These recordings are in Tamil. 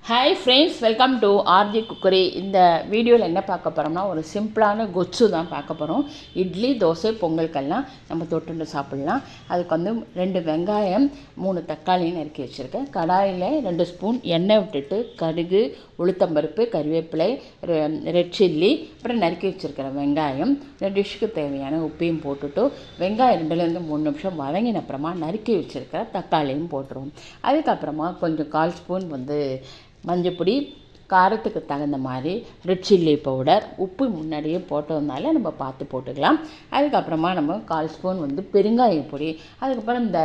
Hi friends, welcome to RG cookery. இந்த வீடியோவில் என்ன பார்க்க போகிறோம்னா, ஒரு சிம்பிளான கொச்சு தான் பார்க்க போகிறோம். இட்லி, தோசை, பொங்கலுக்கெல்லாம் நம்ம தொட்டுண்டு சாப்பிட்லாம். அதுக்கு வந்து 2 வெங்காயம், 3 தக்காளி நறுக்கி வச்சுருக்கேன். கடாயில் 2 ஸ்பூன் எண்ணெய் விட்டுட்டு கடுகு, உளுத்தம்பருப்பு, கறிவேப்பிலை, ரெட் சில்லி, அப்புறம் நறுக்கி வச்சுருக்கிற வெங்காயம், டிஷ்ஷுக்கு தேவையான உப்பையும் போட்டுட்டு வெங்காயம் 2லேருந்து 3 நிமிஷம் வதங்கின அப்புறமா நறுக்கி வச்சுருக்கிற தக்காளியும் போட்டுருவோம். அதுக்கப்புறமா கொஞ்சம் 1/4 ஸ்பூன் வந்து மஞ்சப்பொடி, காரத்துக்கு தகுந்த மாதிரி ரெட் சில்லி பவுடர், உப்பு முன்னாடியே போட்டதுனால நம்ம பார்த்து போட்டுக்கலாம். அதுக்கப்புறமா நம்ம 1/4 ஸ்பூன் வந்து பெருங்காய பொடி. அதுக்கப்புறம் இந்த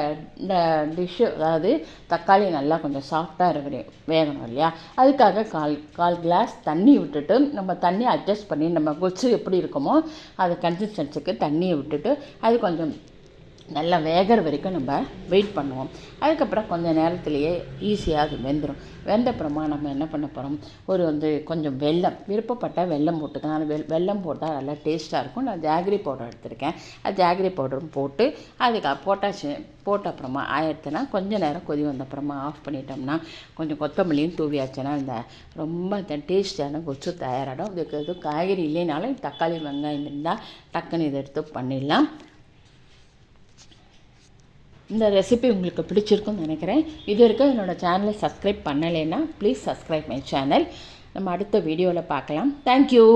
டிஷ்ஷு, அதாவது தக்காளி நல்லா கொஞ்சம் சாஃப்டாக வேகணும் இல்லையா, அதுக்காக கால் கிளாஸ் தண்ணி விட்டுட்டு, நம்ம தண்ணி அட்ஜஸ்ட் பண்ணி நம்ம கொச்சு எப்படி இருக்குமோ அது கன்சிஸ்டன்சிக்கு தண்ணியை விட்டுட்டு அது கொஞ்சம் நல்லா வேகிற வரைக்கும் நம்ம வெயிட் பண்ணுவோம். அதுக்கப்புறம் கொஞ்சம் நேரத்துலேயே ஈஸியாக அது வெந்துடும். வெந்தப்புறமா நம்ம என்ன பண்ண போகிறோம், கொஞ்சம் வெல்லம், விருப்பப்பட்ட வெல்லம் போட்டுக்கலாம். அது வெல்லம் போட்டால் நல்லா டேஸ்ட்டாக இருக்கும். நான் ஜாகரி பவுடர் எடுத்திருக்கேன். அது ஜாகரி பவுடரும் போட்டு போட்ட அப்புறமா ஆயிடுச்சுன்னா கொஞ்சம் நேரம் கொதி வந்த அப்புறமா ஆஃப் பண்ணிட்டோம்னா கொஞ்சம் கொத்தமல்லியும் தூவியாச்சுன்னா இந்த ரொம்ப டேஸ்டியான கொச்சு தயாராகிடும். இதுக்கு எதுவும் காய்கறி இல்லைனாலும் தக்காளி, வெங்காயம் இருந்தால் டக்குன்னு இதை எடுத்து பண்ணிடலாம். இந்த ரெசிபி உங்களுக்கு பிடிச்சிருக்குன்னு நினைக்கிறேன். இது வரைக்கும் என்னோடய சேனலை சப்ஸ்கிரைப் பண்ணலைன்னா ப்ளீஸ் சப்ஸ்கிரைப் மை சேனல். நம்ம அடுத்த வீடியோவில் பார்க்கலாம். தேங்க்யூ.